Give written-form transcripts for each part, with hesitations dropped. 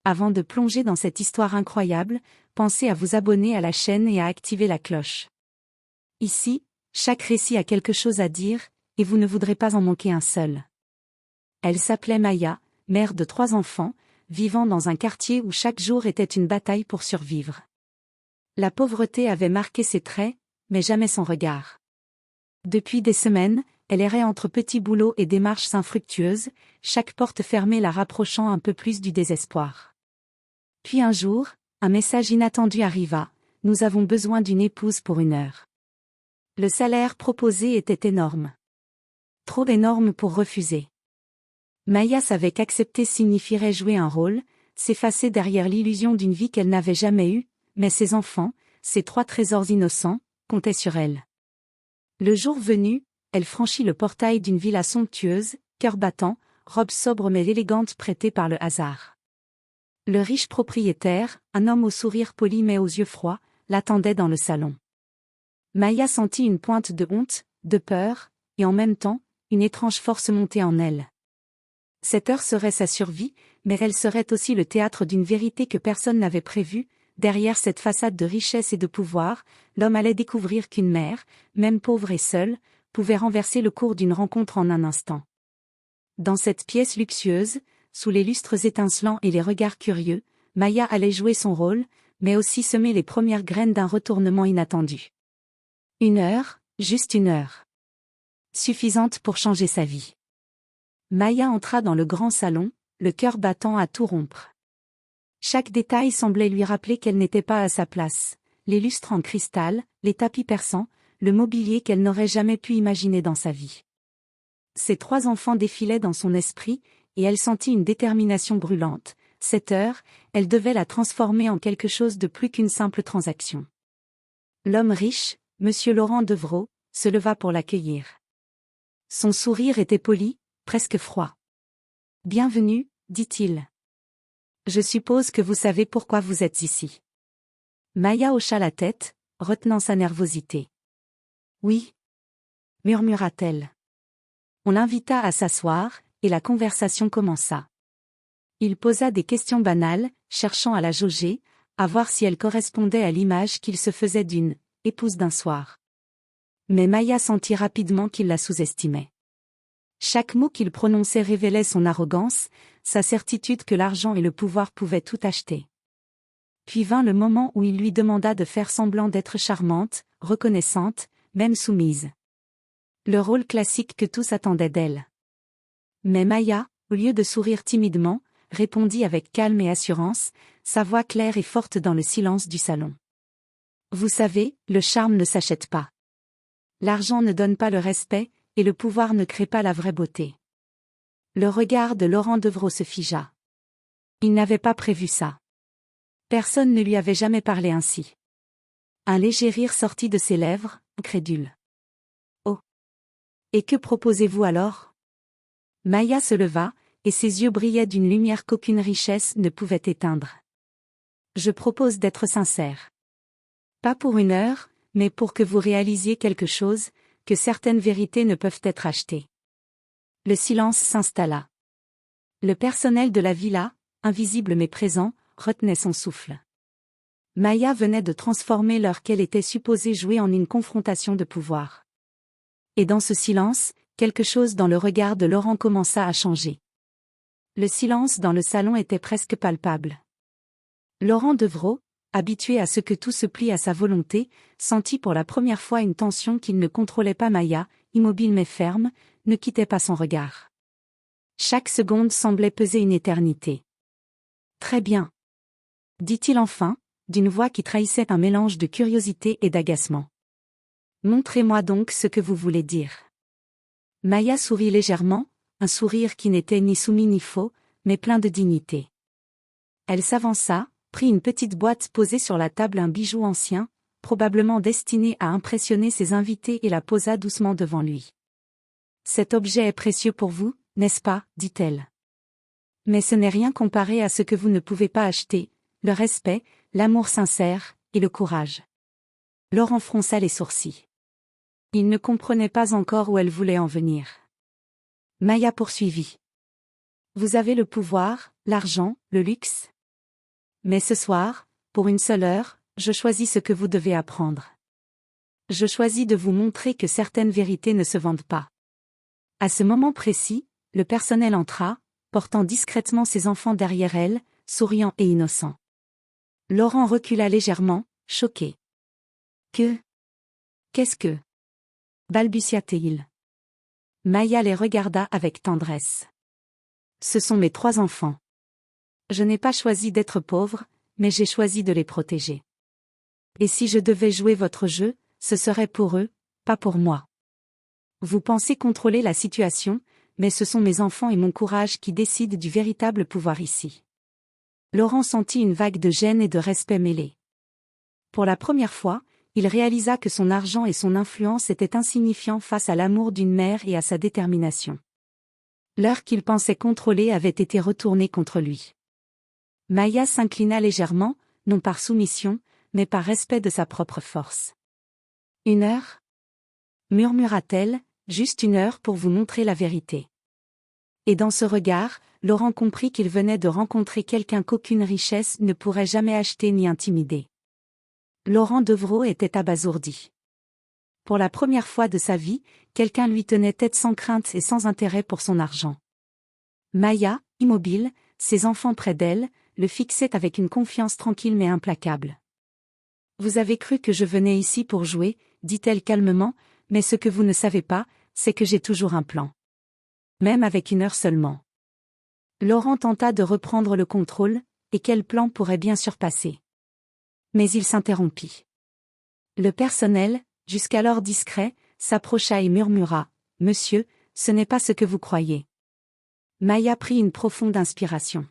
Avant de plonger dans cette histoire incroyable, pensez à vous abonner à la chaîne et à activer la cloche. Ici, chaque récit a quelque chose à dire, et vous ne voudrez pas en manquer un seul. Elle s'appelait Maya, mère de 3 enfants, vivant dans un quartier où chaque jour était une bataille pour survivre. La pauvreté avait marqué ses traits, mais jamais son regard. Depuis des semaines, elle errait entre petits boulots et démarches infructueuses, chaque porte fermée la rapprochant un peu plus du désespoir. Puis un jour, un message inattendu arriva: « Nous avons besoin d'une épouse pour 1 heure. » Le salaire proposé était énorme. Trop énorme pour refuser. Maya savait qu'accepter signifierait jouer un rôle, s'effacer derrière l'illusion d'une vie qu'elle n'avait jamais eue, mais ses enfants, ses 3 trésors innocents, comptaient sur elle. Le jour venu, elle franchit le portail d'une villa somptueuse, cœur battant, robe sobre mais élégante prêtée par le hasard. Le riche propriétaire, un homme au sourire poli mais aux yeux froids, l'attendait dans le salon. Maya sentit une pointe de honte, de peur, et en même temps, une étrange force monter en elle. Cette heure serait sa survie, mais elle serait aussi le théâtre d'une vérité que personne n'avait prévue. Derrière cette façade de richesse et de pouvoir, l'homme allait découvrir qu'une mère, même pauvre et seule, pouvait renverser le cours d'une rencontre en un instant. Dans cette pièce luxueuse, sous les lustres étincelants et les regards curieux, Maya allait jouer son rôle, mais aussi semer les premières graines d'un retournement inattendu. 1 heure, juste 1 heure. Suffisante pour changer sa vie. Maya entra dans le grand salon, le cœur battant à tout rompre. Chaque détail semblait lui rappeler qu'elle n'était pas à sa place: les lustres en cristal, les tapis persans, le mobilier qu'elle n'aurait jamais pu imaginer dans sa vie. Ses 3 enfants défilaient dans son esprit, et elle sentit une détermination brûlante. Cette heure, elle devait la transformer en quelque chose de plus qu'une simple transaction. L'homme riche, Monsieur Laurent Devreau, se leva pour l'accueillir. Son sourire était poli, presque froid. « Bienvenue, dit-il. Je suppose que vous savez pourquoi vous êtes ici. » Maya hocha la tête, retenant sa nervosité. « Oui, » murmura-t-elle. On l'invita à s'asseoir, et la conversation commença. Il posa des questions banales, cherchant à la jauger, à voir si elle correspondait à l'image qu'il se faisait d'une « épouse d'un soir ». Mais Maya sentit rapidement qu'il la sous-estimait. Chaque mot qu'il prononçait révélait son arrogance, sa certitude que l'argent et le pouvoir pouvaient tout acheter. Puis vint le moment où il lui demanda de faire semblant d'être charmante, reconnaissante, même soumise. Le rôle classique que tous attendaient d'elle. Mais Maya, au lieu de sourire timidement, répondit avec calme et assurance, sa voix claire et forte dans le silence du salon. « Vous savez, le charme ne s'achète pas. L'argent ne donne pas le respect, et le pouvoir ne crée pas la vraie beauté. » Le regard de Laurent Devreau se figea. Il n'avait pas prévu ça. Personne ne lui avait jamais parlé ainsi. Un léger rire sortit de ses lèvres, incrédule. « Oh. Et que proposez-vous alors ?» Maya se leva, et ses yeux brillaient d'une lumière qu'aucune richesse ne pouvait éteindre. « Je propose d'être sincère. Pas pour 1 heure, mais pour que vous réalisiez quelque chose, que certaines vérités ne peuvent être achetées. » Le silence s'installa. Le personnel de la villa, invisible mais présent, retenait son souffle. Maya venait de transformer l'heure qu'elle était supposée jouer en une confrontation de pouvoir. Et dans ce silence, quelque chose dans le regard de Laurent commença à changer. Le silence dans le salon était presque palpable. Laurent Devreau, habitué à ce que tout se plie à sa volonté, sentit pour la première fois une tension qu'il ne contrôlait pas. Maya, immobile mais ferme, ne quittait pas son regard. Chaque seconde semblait peser une éternité. « Très bien. » dit-il enfin, d'une voix qui trahissait un mélange de curiosité et d'agacement. « Montrez-moi donc ce que vous voulez dire. » Maya sourit légèrement, un sourire qui n'était ni soumis ni faux, mais plein de dignité. Elle s'avança, prit une petite boîte posée sur la table, un bijou ancien, probablement destiné à impressionner ses invités, et la posa doucement devant lui. « Cet objet est précieux pour vous, n'est-ce pas ?» dit-elle. « Mais ce n'est rien comparé à ce que vous ne pouvez pas acheter, le respect, l'amour sincère, et le courage. » Laurent fronça les sourcils. Il ne comprenait pas encore où elle voulait en venir. Maya poursuivit. « Vous avez le pouvoir, l'argent, le luxe. Mais ce soir, pour une seule heure, je choisis ce que vous devez apprendre. Je choisis de vous montrer que certaines vérités ne se vendent pas. À ce moment précis, le personnel entra, portant discrètement ses enfants derrière elle, souriant et innocent. Laurent recula légèrement, choqué. Qu'est-ce que? Balbutia-t-il. Maya les regarda avec tendresse. Ce sont mes 3 enfants. Je n'ai pas choisi d'être pauvre, mais j'ai choisi de les protéger. Et si je devais jouer votre jeu, ce serait pour eux, pas pour moi. Vous pensez contrôler la situation, mais ce sont mes enfants et mon courage qui décident du véritable pouvoir ici. Laurent sentit une vague de gêne et de respect mêlés. Pour la première fois, il réalisa que son argent et son influence étaient insignifiants face à l'amour d'une mère et à sa détermination. L'heure qu'il pensait contrôler avait été retournée contre lui. Maya s'inclina légèrement, non par soumission, mais par respect de sa propre force. 1 heure? Murmura-t-elle, juste 1 heure pour vous montrer la vérité. Et dans ce regard, Laurent comprit qu'il venait de rencontrer quelqu'un qu'aucune richesse ne pourrait jamais acheter ni intimider. Laurent Devereaux était abasourdi. Pour la première fois de sa vie, quelqu'un lui tenait tête sans crainte et sans intérêt pour son argent. Maya, immobile, ses enfants près d'elle, le fixaient avec une confiance tranquille mais implacable. « Vous avez cru que je venais ici pour jouer, » dit-elle calmement, « mais ce que vous ne savez pas, c'est que j'ai toujours un plan. Même avec 1 heure seulement. » Laurent tenta de reprendre le contrôle, et quel plan pourrait bien surpasser. Mais il s'interrompit. Le personnel, jusqu'alors discret, s'approcha et murmura, « Monsieur, ce n'est pas ce que vous croyez. » Maya prit une profonde inspiration.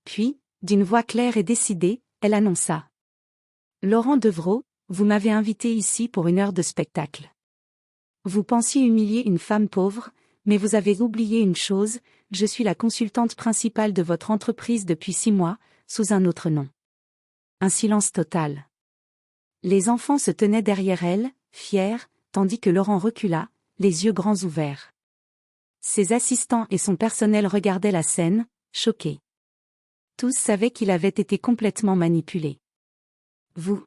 Puis, d'une voix claire et décidée, elle annonça. « Laurent Devereaux, vous m'avez invité ici pour 1 heure de spectacle. Vous pensiez humilier une femme pauvre, mais vous avez oublié une chose, je suis la consultante principale de votre entreprise depuis 6 mois, sous un autre nom. » Un silence total. Les enfants se tenaient derrière elle, fiers, tandis que Laurent recula, les yeux grands ouverts. Ses assistants et son personnel regardaient la scène, choqués. Tous savaient qu'il avait été complètement manipulé. « Vous »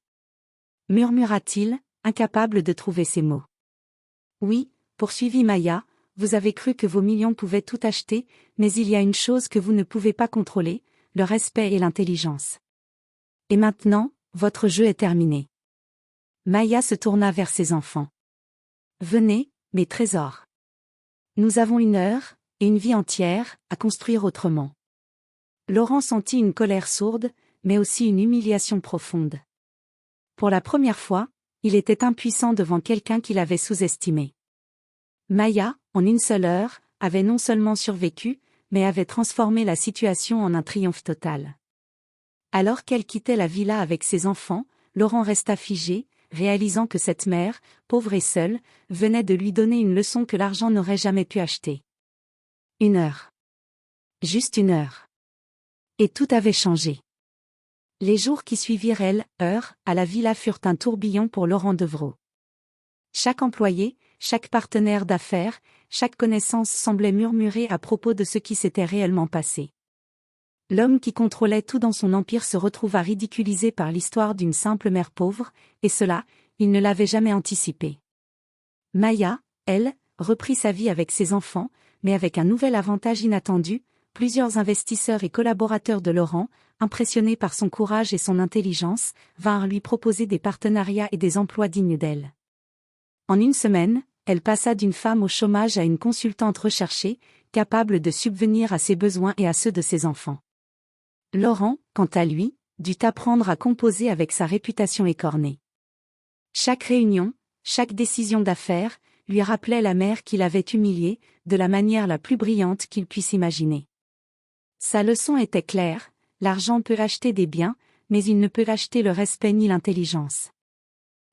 murmura-t-il, incapable de trouver ses mots. « Oui, » poursuivit Maya, « vous avez cru que vos millions pouvaient tout acheter, mais il y a une chose que vous ne pouvez pas contrôler, le respect et l'intelligence. Et maintenant, votre jeu est terminé. » Maya se tourna vers ses enfants. « Venez, mes trésors. Nous avons 1 heure, et une vie entière, à construire autrement. » Laurent sentit une colère sourde, mais aussi une humiliation profonde. Pour la première fois, il était impuissant devant quelqu'un qu'il avait sous-estimé. Maya, en 1 seule heure, avait non seulement survécu, mais avait transformé la situation en un triomphe total. Alors qu'elle quittait la villa avec ses enfants, Laurent resta figé, réalisant que cette mère, pauvre et seule, venait de lui donner une leçon que l'argent n'aurait jamais pu acheter. 1 heure. Juste 1 heure. Et tout avait changé. Les jours qui suivirent à la villa furent un tourbillon pour Laurent Devereaux. Chaque employé, chaque partenaire d'affaires, chaque connaissance semblait murmurer à propos de ce qui s'était réellement passé. L'homme qui contrôlait tout dans son empire se retrouva ridiculisé par l'histoire d'une simple mère pauvre, et cela, il ne l'avait jamais anticipé. Maya, elle, reprit sa vie avec ses enfants, mais avec un nouvel avantage inattendu, plusieurs investisseurs et collaborateurs de Laurent, impressionnés par son courage et son intelligence, vinrent lui proposer des partenariats et des emplois dignes d'elle. En 1 semaine, elle passa d'une femme au chômage à une consultante recherchée, capable de subvenir à ses besoins et à ceux de ses enfants. Laurent, quant à lui, dut apprendre à composer avec sa réputation écornée. Chaque réunion, chaque décision d'affaires, lui rappelait la mère qu'il avait humiliée, de la manière la plus brillante qu'il puisse imaginer. Sa leçon était claire, l'argent peut acheter des biens, mais il ne peut acheter le respect ni l'intelligence.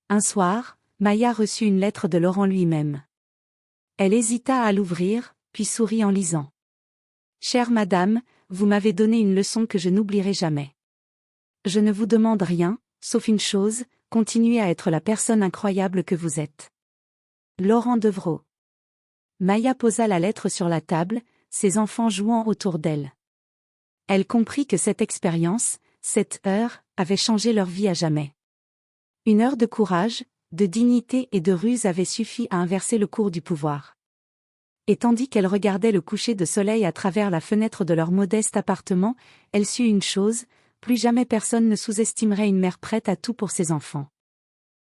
Un soir, Maya reçut une lettre de Laurent lui-même. Elle hésita à l'ouvrir, puis sourit en lisant. « Chère madame, vous m'avez donné une leçon que je n'oublierai jamais. Je ne vous demande rien, sauf une chose, continuez à être la personne incroyable que vous êtes. Laurent Devereaux. » Maya posa la lettre sur la table, ses enfants jouant autour d'elle. Elle comprit que cette expérience, Cette heure avait changé leur vie à jamais. Une heure de courage, de dignité et de ruse avait suffi à inverser le cours du pouvoir. Et tandis qu'elle regardait le coucher de soleil à travers la fenêtre de leur modeste appartement, elle sut une chose, plus jamais personne ne sous-estimerait une mère prête à tout pour ses enfants.